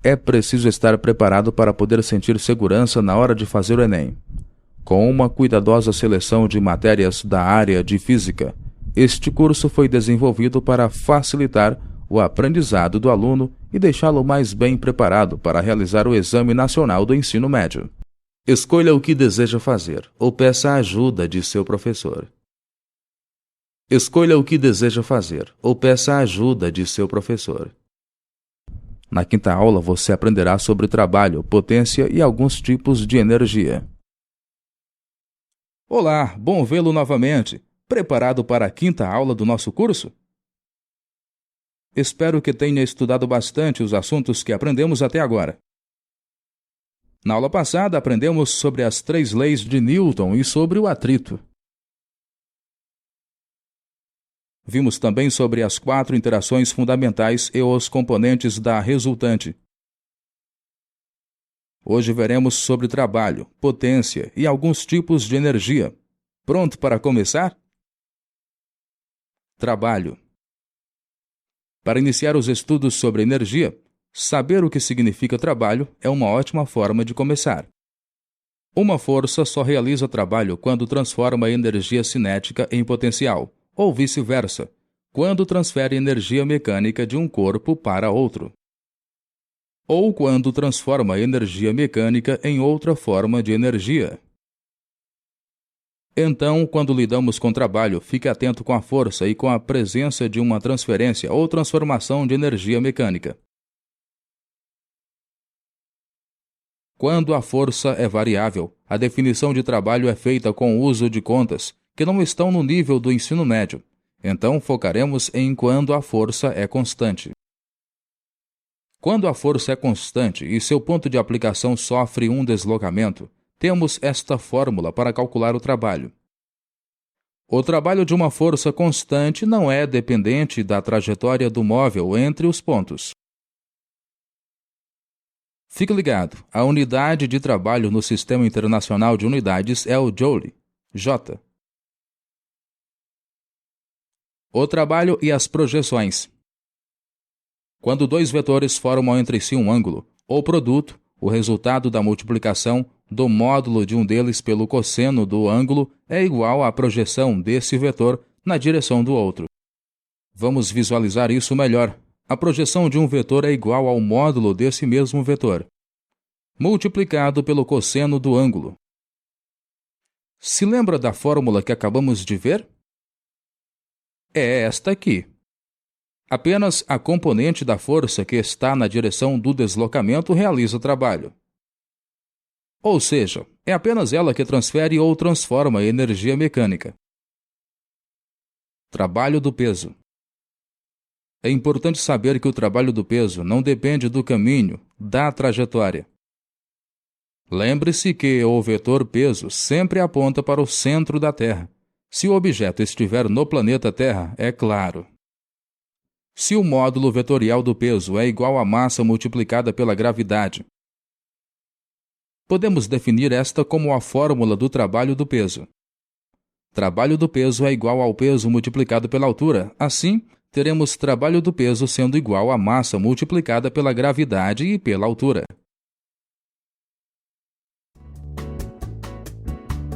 É preciso estar preparado para poder sentir segurança na hora de fazer o Enem. Com uma cuidadosa seleção de matérias da área de física, este curso foi desenvolvido para facilitar o aprendizado do aluno e deixá-lo mais bem preparado para realizar o Exame Nacional do Ensino Médio. Escolha o que deseja fazer ou peça a ajuda de seu professor. Escolha o que deseja fazer ou peça a ajuda de seu professor. Na quinta aula você aprenderá sobre trabalho, potência e alguns tipos de energia. Olá, bom vê-lo novamente. Preparado para a quinta aula do nosso curso? Espero que tenha estudado bastante os assuntos que aprendemos até agora. Na aula passada aprendemos sobre as 3 leis de Newton e sobre o atrito. Vimos também sobre as 4 interações fundamentais e os componentes da resultante. Hoje veremos sobre trabalho, potência e alguns tipos de energia. Pronto para começar? Trabalho. Para iniciar os estudos sobre energia, saber o que significa trabalho é uma ótima forma de começar. Uma força só realiza trabalho quando transforma energia cinética em potencial, ou vice-versa, quando transfere energia mecânica de um corpo para outro. Ou quando transforma energia mecânica em outra forma de energia. Então, quando lidamos com trabalho, fique atento com a força e com a presença de uma transferência ou transformação de energia mecânica. Quando a força é variável, a definição de trabalho é feita com o uso de contas que não estão no nível do ensino médio. Então, focaremos em quando a força é constante. Quando a força é constante e seu ponto de aplicação sofre um deslocamento, temos esta fórmula para calcular o trabalho. O trabalho de uma força constante não é dependente da trajetória do móvel entre os pontos. Fique ligado, a unidade de trabalho no Sistema Internacional de Unidades é o Joule, J. O trabalho e as projeções. Quando 2 vetores formam entre si um ângulo, o produto, o resultado da multiplicação do módulo de um deles pelo cosseno do ângulo, é igual à projeção desse vetor na direção do outro. Vamos visualizar isso melhor. A projeção de um vetor é igual ao módulo desse mesmo vetor, multiplicado pelo cosseno do ângulo. Se lembra da fórmula que acabamos de ver? É esta aqui. Apenas a componente da força que está na direção do deslocamento realiza trabalho. Ou seja, é apenas ela que transfere ou transforma energia mecânica. Trabalho do peso. É importante saber que o trabalho do peso não depende do caminho, da trajetória. Lembre-se que o vetor peso sempre aponta para o centro da Terra. Se o objeto estiver no planeta Terra, é claro. Se o módulo vetorial do peso é igual à massa multiplicada pela gravidade, podemos definir esta como a fórmula do trabalho do peso. Trabalho do peso é igual ao peso multiplicado pela altura. Assim, teremos trabalho do peso sendo igual à massa multiplicada pela gravidade e pela altura.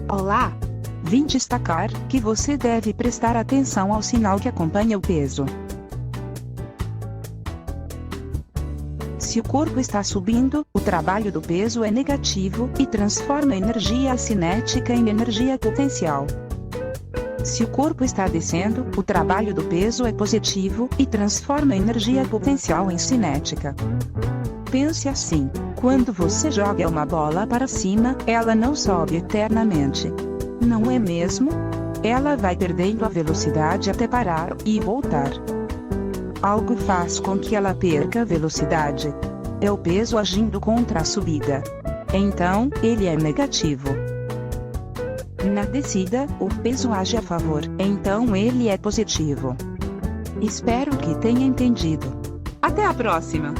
Olá! Vim destacar que você deve prestar atenção ao sinal que acompanha o peso. Se o corpo está subindo, o trabalho do peso é negativo e transforma energia cinética em energia potencial. Se o corpo está descendo, o trabalho do peso é positivo e transforma energia potencial em cinética. Pense assim: quando você joga uma bola para cima, ela não sobe eternamente. Não é mesmo? Ela vai perdendo a velocidade até parar e voltar. Algo faz com que ela perca a velocidade. É o peso agindo contra a subida. Então, ele é negativo. Na descida, o peso age a favor, então ele é positivo. Espero que tenha entendido. Até a próxima!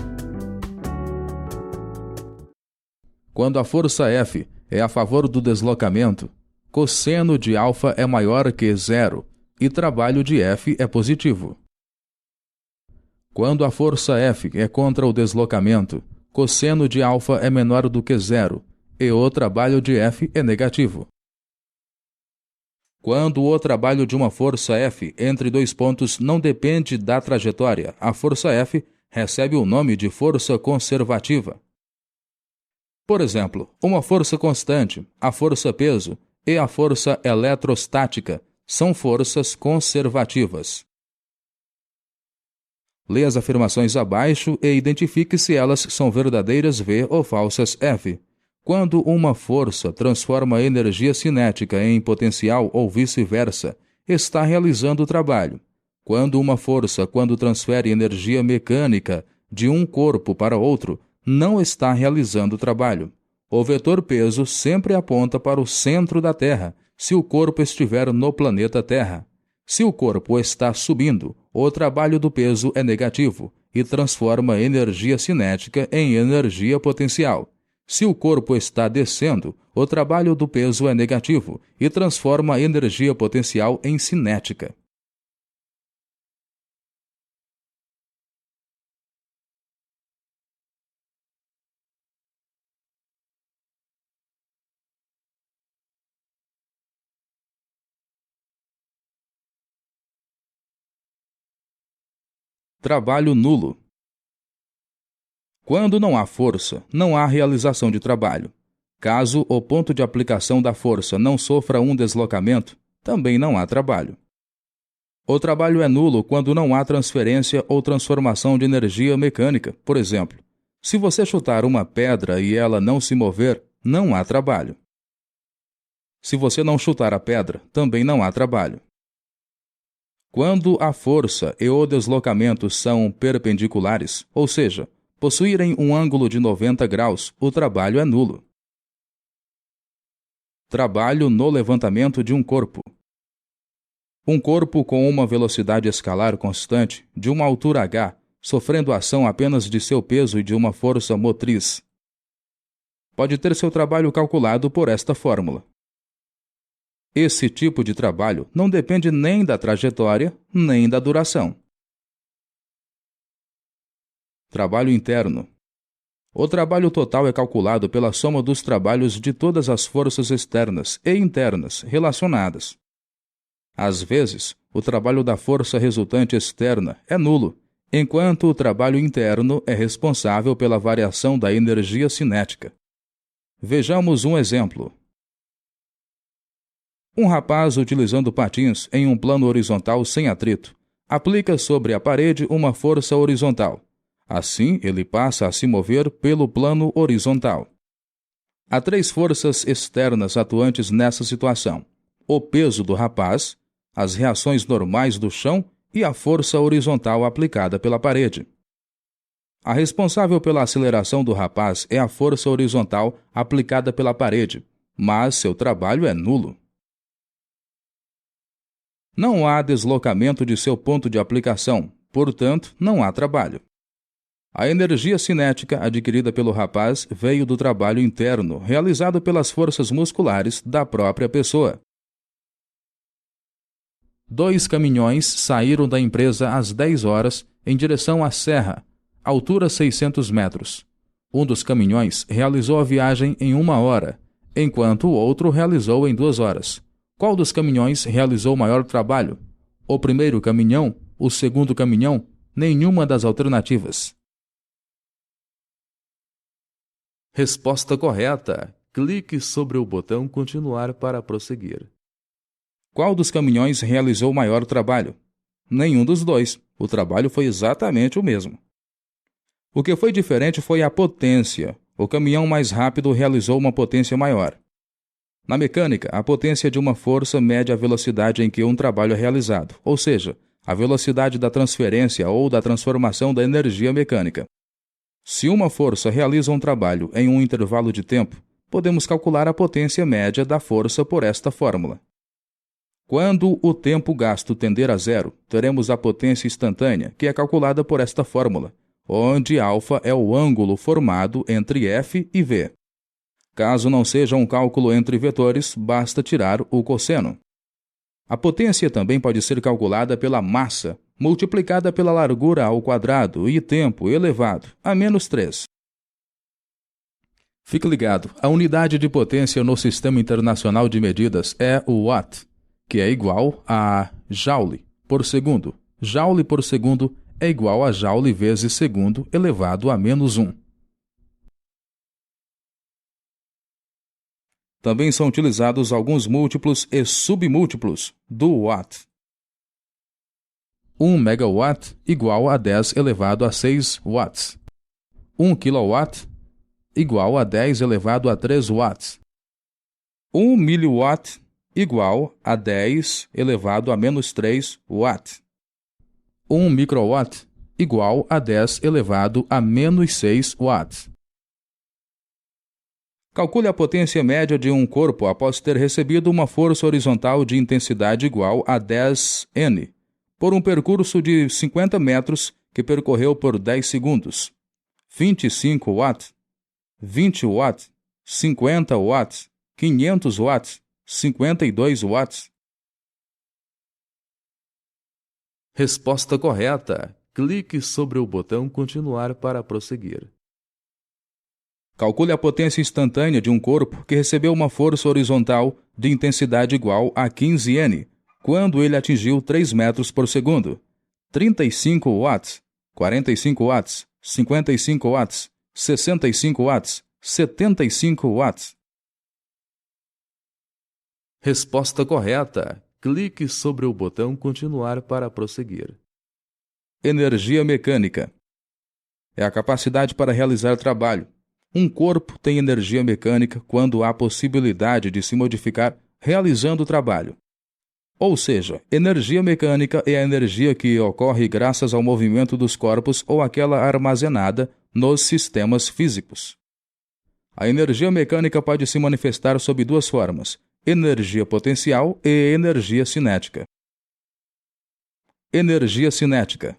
Quando a força F é a favor do deslocamento, cosseno de alfa é maior que 0 e trabalho de F é positivo. Quando a força F é contra o deslocamento, cosseno de alfa é menor do que zero, e o trabalho de F é negativo. Quando o trabalho de uma força F entre dois pontos não depende da trajetória, a força F recebe o nome de força conservativa. Por exemplo, uma força constante, a força peso e a força eletrostática são forças conservativas. Lê as afirmações abaixo e identifique se elas são verdadeiras V ou falsas F. Quando uma força transforma energia cinética em potencial ou vice-versa, está realizando o trabalho. Quando uma força, quando transfere energia mecânica de um corpo para outro, não está realizando o trabalho. O vetor peso sempre aponta para o centro da Terra, se o corpo estiver no planeta Terra. Se o corpo está subindo, o trabalho do peso é negativo e transforma energia cinética em energia potencial. Se o corpo está descendo, o trabalho do peso é negativo e transforma energia potencial em cinética. Trabalho nulo. Quando não há força, não há realização de trabalho. Caso o ponto de aplicação da força não sofra um deslocamento, também não há trabalho. O trabalho é nulo quando não há transferência ou transformação de energia mecânica. Por exemplo, se você chutar uma pedra e ela não se mover, não há trabalho. Se você não chutar a pedra, também não há trabalho. Quando a força e o deslocamento são perpendiculares, ou seja, possuírem um ângulo de 90 graus, o trabalho é nulo. Trabalho no levantamento de um corpo. Um corpo com uma velocidade escalar constante, de uma altura h, sofrendo ação apenas de seu peso e de uma força motriz, pode ter seu trabalho calculado por esta fórmula. Esse tipo de trabalho não depende nem da trajetória, nem da duração. Trabalho interno. O trabalho total é calculado pela soma dos trabalhos de todas as forças externas e internas relacionadas. Às vezes, o trabalho da força resultante externa é nulo, enquanto o trabalho interno é responsável pela variação da energia cinética. Vejamos um exemplo. Um rapaz utilizando patins em um plano horizontal sem atrito, aplica sobre a parede uma força horizontal. Assim, ele passa a se mover pelo plano horizontal. Há três forças externas atuantes nessa situação: o peso do rapaz, as reações normais do chão e a força horizontal aplicada pela parede. A responsável pela aceleração do rapaz é a força horizontal aplicada pela parede, mas seu trabalho é nulo. Não há deslocamento de seu ponto de aplicação, portanto, não há trabalho. A energia cinética adquirida pelo rapaz veio do trabalho interno, realizado pelas forças musculares da própria pessoa. 2 caminhões saíram da empresa às 10 horas em direção à serra, altura 600 metros. Um dos caminhões realizou a viagem em 1 hora, enquanto o outro realizou em 2 horas. Qual dos caminhões realizou o maior trabalho? O primeiro caminhão? O segundo caminhão? Nenhuma das alternativas. Resposta correta. Clique sobre o botão Continuar para prosseguir. Qual dos caminhões realizou o maior trabalho? Nenhum dos dois. O trabalho foi exatamente o mesmo. O que foi diferente foi a potência. O caminhão mais rápido realizou uma potência maior. Na mecânica, a potência de uma força mede a velocidade em que um trabalho é realizado, ou seja, a velocidade da transferência ou da transformação da energia mecânica. Se uma força realiza um trabalho em um intervalo de tempo, podemos calcular a potência média da força por esta fórmula. Quando o tempo gasto tender a zero, teremos a potência instantânea, que é calculada por esta fórmula, onde α é o ângulo formado entre F e V. Caso não seja um cálculo entre vetores, basta tirar o cosseno. A potência também pode ser calculada pela massa, multiplicada pela largura ao quadrado e tempo elevado a -3. Fique ligado, a unidade de potência no Sistema Internacional de Medidas é o watt, que é igual a joule por segundo. Joule por segundo é igual a joule vezes segundo elevado a menos 1. Também são utilizados alguns múltiplos e submúltiplos do watt. 1 megawatt igual a 10 elevado a 6 watts. 1 kilowatt igual a 10 elevado a 3 watts. 1 miliwatt igual a 10 elevado a menos 3 watts. 1 microwatt igual a 10 elevado a menos 6 watts. Calcule a potência média de um corpo após ter recebido uma força horizontal de intensidade igual a 10 N, por um percurso de 50 metros que percorreu por 10 segundos. 25 watts, 20 watts, 50 watts, 500 watts, 52 watts. Resposta correta. Clique sobre o botão continuar para prosseguir. Calcule a potência instantânea de um corpo que recebeu uma força horizontal de intensidade igual a 15 N, quando ele atingiu 3 metros por segundo. 35 watts, 45 watts, 55 watts, 65 watts, 75 watts. Resposta correta. Clique sobre o botão continuar para prosseguir. Energia mecânica. É a capacidade para realizar trabalho. Um corpo tem energia mecânica quando há possibilidade de se modificar realizando o trabalho. Ou seja, energia mecânica é a energia que ocorre graças ao movimento dos corpos ou aquela armazenada nos sistemas físicos. A energia mecânica pode se manifestar sob duas formas: energia potencial e energia cinética. Energia cinética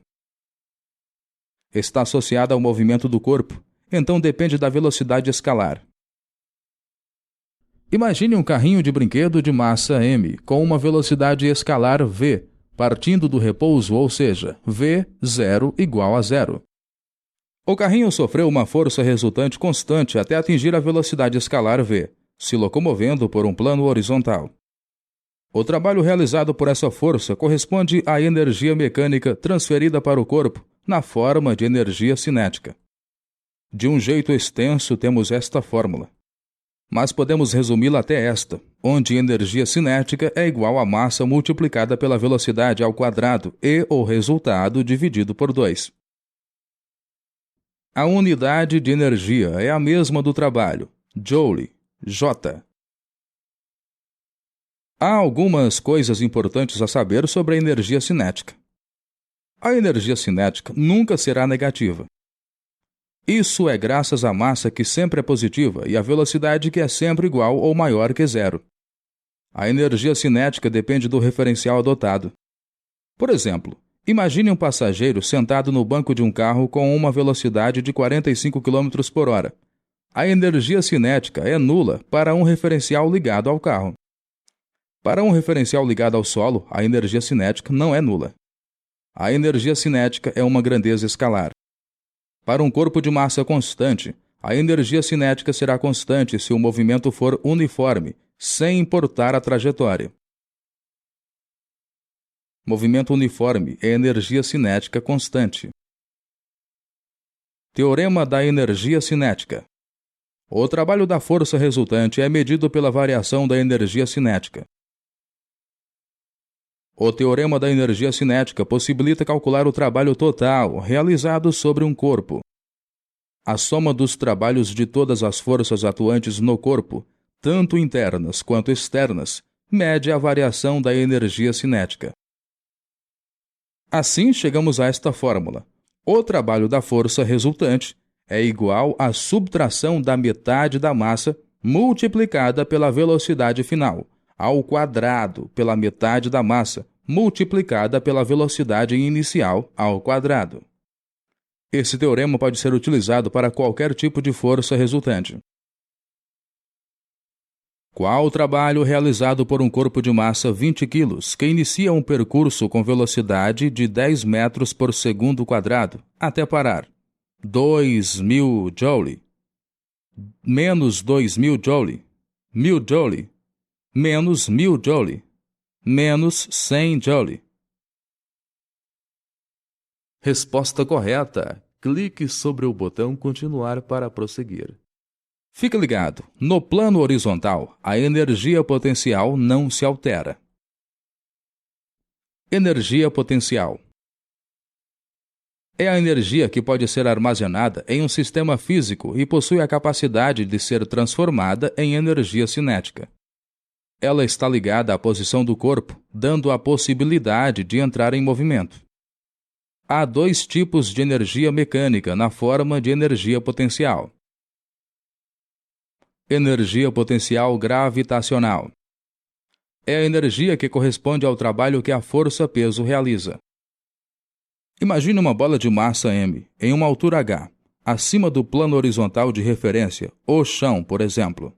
está associada ao movimento do corpo, então depende da velocidade escalar. Imagine um carrinho de brinquedo de massa m com uma velocidade escalar v, partindo do repouso, ou seja, v0 igual a 0. O carrinho sofreu uma força resultante constante até atingir a velocidade escalar v, se locomovendo por um plano horizontal. O trabalho realizado por essa força corresponde à energia mecânica transferida para o corpo na forma de energia cinética. De um jeito extenso, temos esta fórmula, mas podemos resumi-la até esta, onde energia cinética é igual a massa multiplicada pela velocidade ao quadrado e o resultado dividido por 2. A unidade de energia é a mesma do trabalho, joule, J. Há algumas coisas importantes a saber sobre a energia cinética. A energia cinética nunca será negativa. Isso é graças à massa que sempre é positiva e à velocidade que é sempre igual ou maior que 0. A energia cinética depende do referencial adotado. Por exemplo, imagine um passageiro sentado no banco de um carro com uma velocidade de 45 km por hora. A energia cinética é nula para um referencial ligado ao carro. Para um referencial ligado ao solo, a energia cinética não é nula. A energia cinética é uma grandeza escalar. Para um corpo de massa constante, a energia cinética será constante se o movimento for uniforme, sem importar a trajetória. Movimento uniforme é energia cinética constante. Teorema da energia cinética. O trabalho da força resultante é medido pela variação da energia cinética. O teorema da energia cinética possibilita calcular o trabalho total realizado sobre um corpo. A soma dos trabalhos de todas as forças atuantes no corpo, tanto internas quanto externas, mede a variação da energia cinética. Assim, chegamos a esta fórmula. O trabalho da força resultante é igual à subtração da metade da massa multiplicada pela velocidade final, ao quadrado pela metade da massa, multiplicada pela velocidade inicial ao quadrado. Esse teorema pode ser utilizado para qualquer tipo de força resultante. Qual o trabalho realizado por um corpo de massa 20 kg que inicia um percurso com velocidade de 10 metros por segundo quadrado até parar? 2.000 joule. menos 2.000 joule, 1.000 joule, menos 1.000 joule, menos 100 joule. Resposta correta. Clique sobre o botão continuar para prosseguir. Fique ligado, no plano horizontal, a energia potencial não se altera. Energia potencial é a energia que pode ser armazenada em um sistema físico e possui a capacidade de ser transformada em energia cinética. Ela está ligada à posição do corpo, dando a possibilidade de entrar em movimento. Há dois tipos de energia mecânica na forma de energia potencial. Energia potencial gravitacional é a energia que corresponde ao trabalho que a força-peso realiza. Imagine uma bola de massa m em uma altura h, acima do plano horizontal de referência, o chão, por exemplo.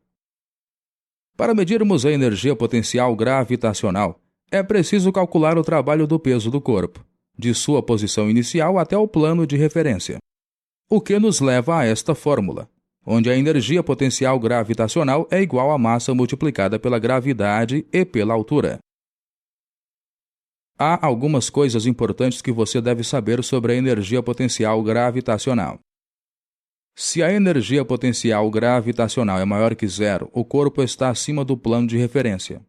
Para medirmos a energia potencial gravitacional, é preciso calcular o trabalho do peso do corpo, de sua posição inicial até o plano de referência. O que nos leva a esta fórmula, onde a energia potencial gravitacional é igual à massa multiplicada pela gravidade e pela altura. Há algumas coisas importantes que você deve saber sobre a energia potencial gravitacional. Se a energia potencial gravitacional é maior que zero, o corpo está acima do plano de referência.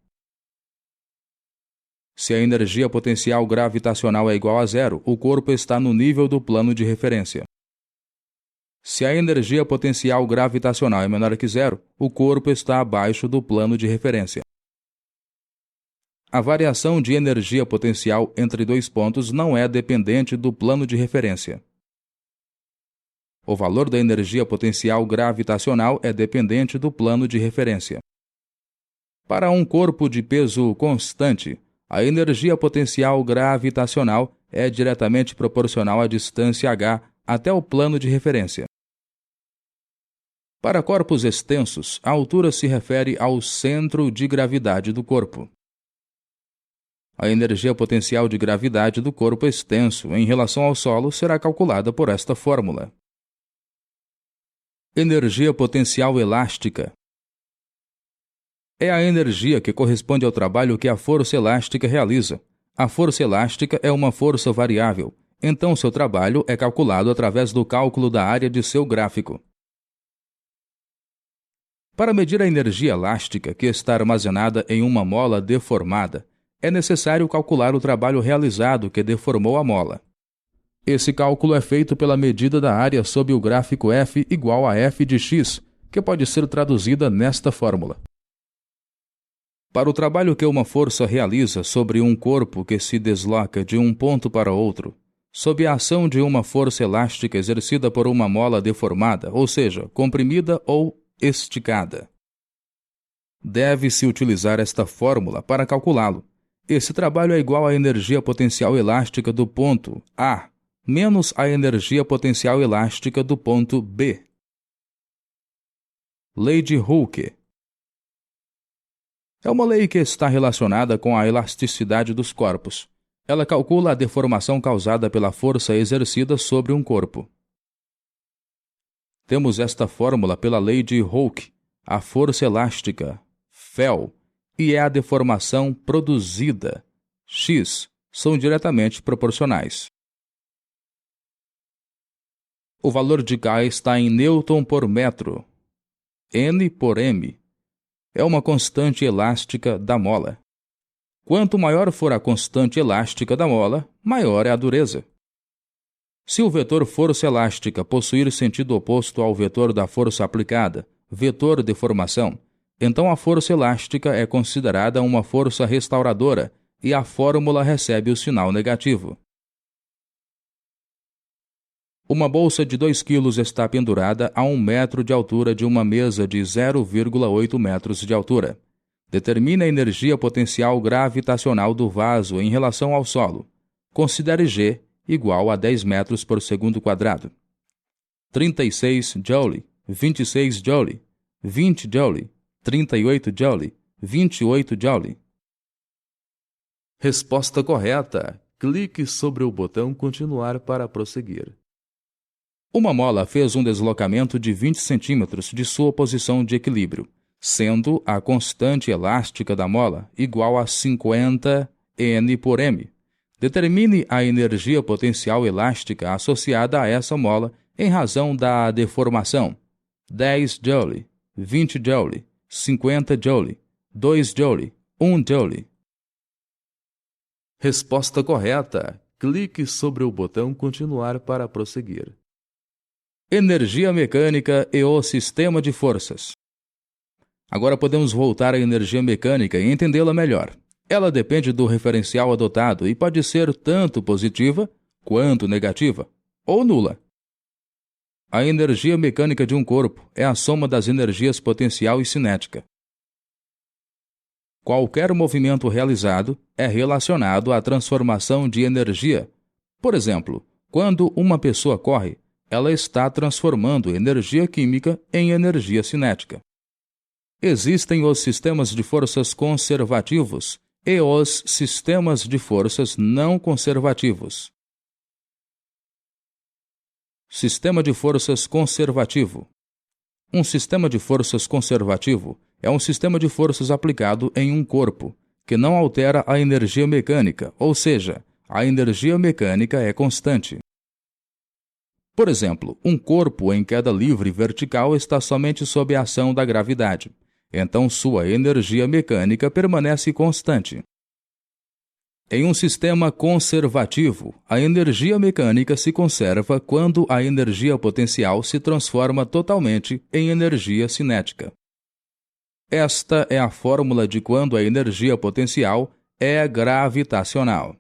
Se a energia potencial gravitacional é igual a zero, o corpo está no nível do plano de referência. Se a energia potencial gravitacional é menor que zero, o corpo está abaixo do plano de referência. A variação de energia potencial entre dois pontos não é dependente do plano de referência. O valor da energia potencial gravitacional é dependente do plano de referência. Para um corpo de peso constante, a energia potencial gravitacional é diretamente proporcional à distância h até o plano de referência. Para corpos extensos, a altura se refere ao centro de gravidade do corpo. A energia potencial de gravidade do corpo extenso em relação ao solo será calculada por esta fórmula. Energia potencial elástica é a energia que corresponde ao trabalho que a força elástica realiza. A força elástica é uma força variável, então seu trabalho é calculado através do cálculo da área de seu gráfico. Para medir a energia elástica que está armazenada em uma mola deformada, é necessário calcular o trabalho realizado que deformou a mola. Esse cálculo é feito pela medida da área sob o gráfico F igual a F de x, que pode ser traduzida nesta fórmula. Para o trabalho que uma força realiza sobre um corpo que se desloca de um ponto para outro, sob a ação de uma força elástica exercida por uma mola deformada, ou seja, comprimida ou esticada, deve-se utilizar esta fórmula para calculá-lo. Esse trabalho é igual à energia potencial elástica do ponto A menos a energia potencial elástica do ponto B. Lei de Hooke é uma lei que está relacionada com a elasticidade dos corpos. Ela calcula a deformação causada pela força exercida sobre um corpo. Temos esta fórmula pela lei de Hooke, a força elástica, Fel, e a deformação produzida, x, são diretamente proporcionais. O valor de K está em newton por metro. N por m é uma constante elástica da mola. Quanto maior for a constante elástica da mola, maior é a dureza. Se o vetor força elástica possuir sentido oposto ao vetor da força aplicada, vetor deformação, então a força elástica é considerada uma força restauradora e a fórmula recebe o sinal negativo. Uma bolsa de 2 kg está pendurada a 1 metro de altura de uma mesa de 0,8 metros de altura. Determine a energia potencial gravitacional do vaso em relação ao solo. Considere G igual a 10 metros por segundo quadrado. 36 joule, 26 joule, 20 joule, 38 joule, 28 joule. Resposta correta. Clique sobre o botão continuar para prosseguir. Uma mola fez um deslocamento de 20 centímetros de sua posição de equilíbrio, sendo a constante elástica da mola igual a 50 N por m. Determine a energia potencial elástica associada a essa mola em razão da deformação. 10 Joule, 20 Joule, 50 Joule, 2 Joule, 1 Joule. Resposta correta. Clique sobre o botão Continuar para prosseguir. Energia mecânica e o sistema de forças. Agora podemos voltar à energia mecânica e entendê-la melhor. Ela depende do referencial adotado e pode ser tanto positiva quanto negativa, ou nula. A energia mecânica de um corpo é a soma das energias potencial e cinética. Qualquer movimento realizado é relacionado à transformação de energia. Por exemplo, quando uma pessoa corre, ela está transformando energia química em energia cinética. Existem os sistemas de forças conservativos e os sistemas de forças não conservativos. Sistema de forças conservativo. Um sistema de forças conservativo é um sistema de forças aplicado em um corpo, que não altera a energia mecânica, ou seja, a energia mecânica é constante. Por exemplo, um corpo em queda livre vertical está somente sob a ação da gravidade. Então sua energia mecânica permanece constante. Em um sistema conservativo, a energia mecânica se conserva quando a energia potencial se transforma totalmente em energia cinética. Esta é a fórmula de quando a energia potencial é gravitacional.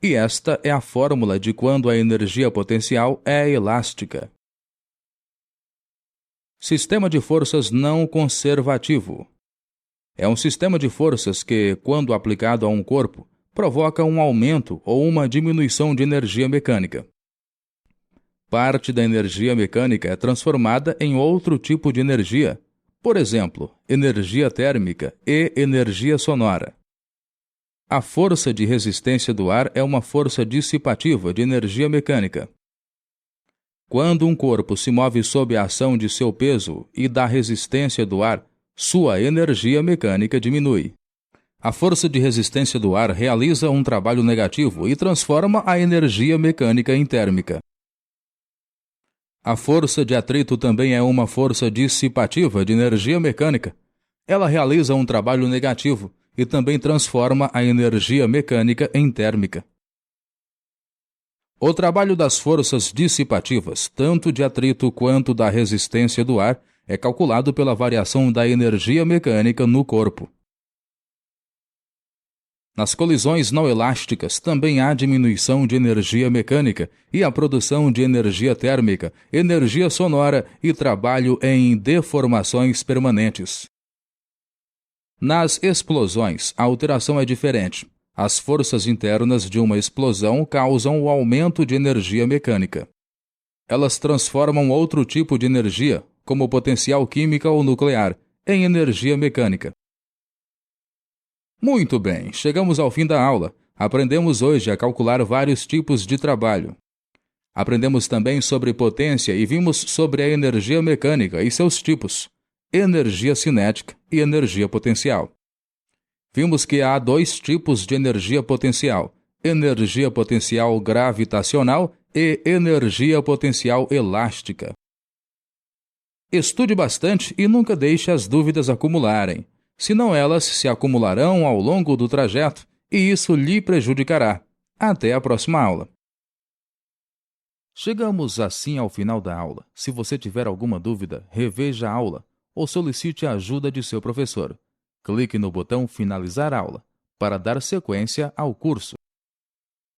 E esta é a fórmula de quando a energia potencial é elástica. Sistema de forças não conservativo. É um sistema de forças que, quando aplicado a um corpo, provoca um aumento ou uma diminuição de energia mecânica. Parte da energia mecânica é transformada em outro tipo de energia, por exemplo, energia térmica e energia sonora. A força de resistência do ar é uma força dissipativa de energia mecânica. Quando um corpo se move sob a ação de seu peso e da resistência do ar, sua energia mecânica diminui. A força de resistência do ar realiza um trabalho negativo e transforma a energia mecânica em térmica. A força de atrito também é uma força dissipativa de energia mecânica. Ela realiza um trabalho negativo e também transforma a energia mecânica em térmica. O trabalho das forças dissipativas, tanto de atrito quanto da resistência do ar, é calculado pela variação da energia mecânica no corpo. Nas colisões não elásticas também há diminuição de energia mecânica e a produção de energia térmica, energia sonora e trabalho em deformações permanentes. Nas explosões, a alteração é diferente. As forças internas de uma explosão causam o aumento de energia mecânica. Elas transformam outro tipo de energia, como potencial química ou nuclear, em energia mecânica. Muito bem, chegamos ao fim da aula. Aprendemos hoje a calcular vários tipos de trabalho. Aprendemos também sobre potência e vimos sobre a energia mecânica e seus tipos, energia cinética e energia potencial. Vimos que há dois tipos de energia potencial gravitacional e energia potencial elástica. Estude bastante e nunca deixe as dúvidas acumularem, senão elas se acumularão ao longo do trajeto e isso lhe prejudicará. Até a próxima aula. Chegamos assim ao final da aula. Se você tiver alguma dúvida, reveja a aula ou solicite a ajuda de seu professor. Clique no botão Finalizar aula para dar sequência ao curso.